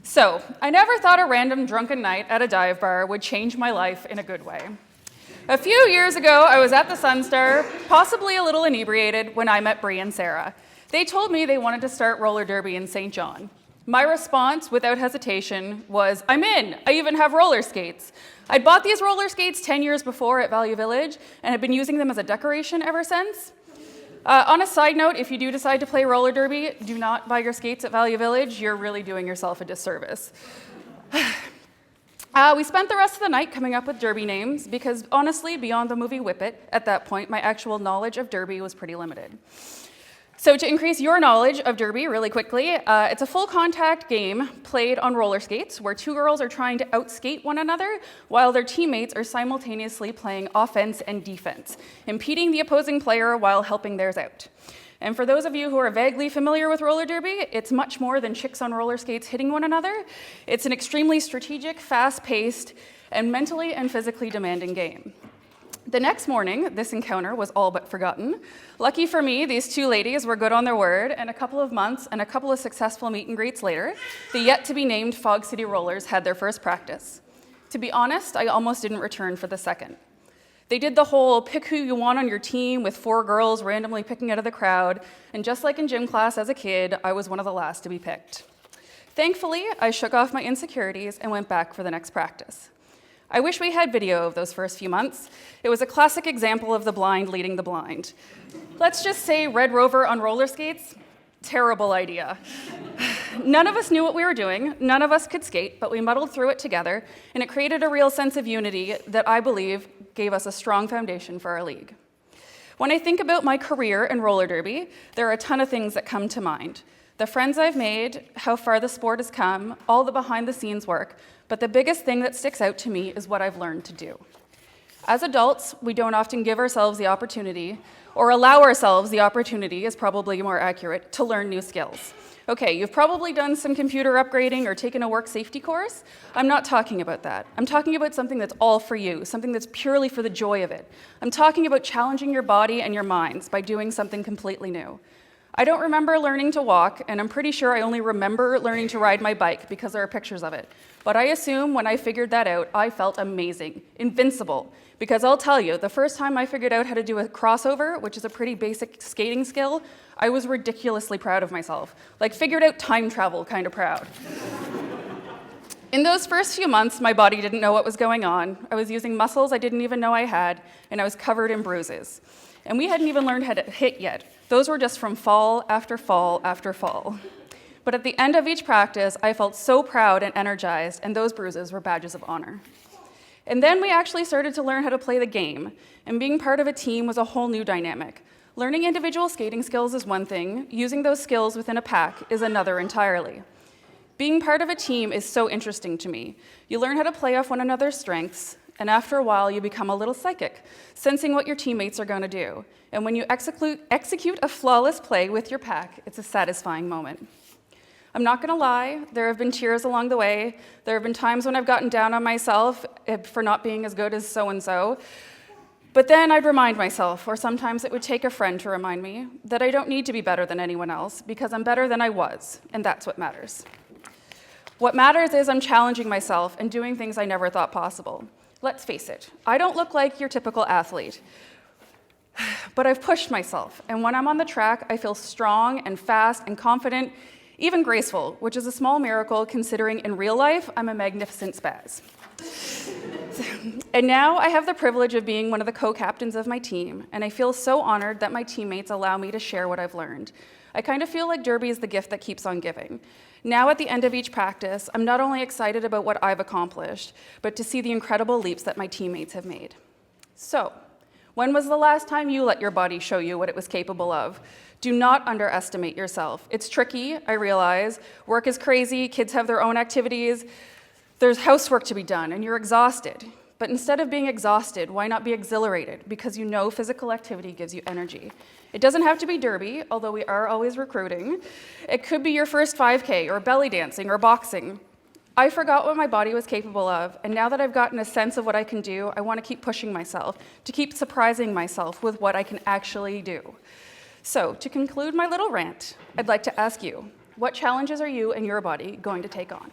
So, I never thought a random drunken night at a dive bar would change my life in a good way. A few years ago, I was at the Sunstar, possibly a little inebriated, when I met Bree and Sarah. They told me they wanted to start roller derby in St. John. My response, without hesitation, was, I'm in. I even have roller skates. I'd bought these roller skates 10 years before at Value Village and have been using them as a decoration ever since. On a side note, if you do decide to play roller derby, do not buy your skates at Value Village. You're really doing yourself a disservice. We spent the rest of the night coming up with derby names because honestly, beyond the movie Whip It, at that point, my actual knowledge of derby was pretty limited. So to increase your knowledge of derby really quickly, it's a full contact game played on roller skates where two girls are trying to outskate one another while their teammates are simultaneously playing offense and defense, impeding the opposing player while helping theirs out. And for those of you who are vaguely familiar with roller derby, it's much more than chicks on roller skates hitting one another. It's an extremely strategic, fast-paced, and mentally and physically demanding game. The next morning, this encounter was all but forgotten. Lucky for me, these two ladies were good on their word, and a couple of months and a couple of successful meet and greets later, the yet-to-be-named Fog City Rollers had their first practice. To be honest, I almost didn't return for the second. They did the whole pick who you want on your team with 4 girls randomly picking out of the crowd, and just like in gym class as a kid, I was one of the last to be picked. Thankfully, I shook off my insecurities and went back for the next practice. I wish we had video of those first few months. It was a classic example of the blind leading the blind. Let's just say Red Rover on roller skates, terrible idea. None of us knew what we were doing, none of us could skate, but we muddled through it together, and it created a real sense of unity that I believe gave us a strong foundation for our league. When I think about my career in roller derby, there are a ton of things that come to mind. The friends I've made, how far the sport has come, all the behind-the-scenes work, but the biggest thing that sticks out to me is what I've learned to do. As adults, we don't often give ourselves the opportunity, or allow ourselves the opportunity, is probably more accurate, to learn new skills. Okay, you've probably done some computer upgrading or taken a work safety course. I'm not talking about that. I'm talking about something that's all for you, something that's purely for the joy of it. I'm talking about challenging your body and your minds by doing something completely new. I don't remember learning to walk, and I'm pretty sure I only remember learning to ride my bike because there are pictures of it. But I assume when I figured that out, I felt amazing, invincible. Because I'll tell you, the first time I figured out how to do a crossover, which is a pretty basic skating skill, I was ridiculously proud of myself. Like figured out time travel kind of proud. In those first few months, my body didn't know what was going on. I was using muscles I didn't even know I had, and I was covered in bruises. And we hadn't even learned how to hit yet. Those were just from fall after fall after fall. But at the end of each practice, I felt so proud and energized, and those bruises were badges of honor. And then we actually started to learn how to play the game, and being part of a team was a whole new dynamic. Learning individual skating skills is one thing, using those skills within a pack is another entirely. Being part of a team is so interesting to me. You learn how to play off one another's strengths, and after a while, you become a little psychic, sensing what your teammates are going to do. And when you execute a flawless play with your pack, it's a satisfying moment. I'm not going to lie, there have been tears along the way. There have been times when I've gotten down on myself for not being as good as so-and-so. But then I'd remind myself, or sometimes it would take a friend to remind me, that I don't need to be better than anyone else because I'm better than I was, and that's what matters. What matters is I'm challenging myself and doing things I never thought possible. Let's face it, I don't look like your typical athlete, but I've pushed myself, and when I'm on the track, I feel strong and fast and confident, even graceful, which is a small miracle considering in real life, I'm a magnificent spaz. And now I have the privilege of being one of the co-captains of my team, and I feel so honored that my teammates allow me to share what I've learned. I kind of feel like derby is the gift that keeps on giving. Now at the end of each practice, I'm not only excited about what I've accomplished, but to see the incredible leaps that my teammates have made. So, when was the last time you let your body show you what it was capable of? Do not underestimate yourself. It's tricky, I realize. Work is crazy, kids have their own activities. There's housework to be done, and you're exhausted. But instead of being exhausted, why not be exhilarated? Because you know physical activity gives you energy. It doesn't have to be derby, although we are always recruiting. It could be your first 5K, or belly dancing, or boxing. I forgot what my body was capable of, and now that I've gotten a sense of what I can do, I want to keep pushing myself, to keep surprising myself with what I can actually do. So, to conclude my little rant, I'd like to ask you, what challenges are you and your body going to take on?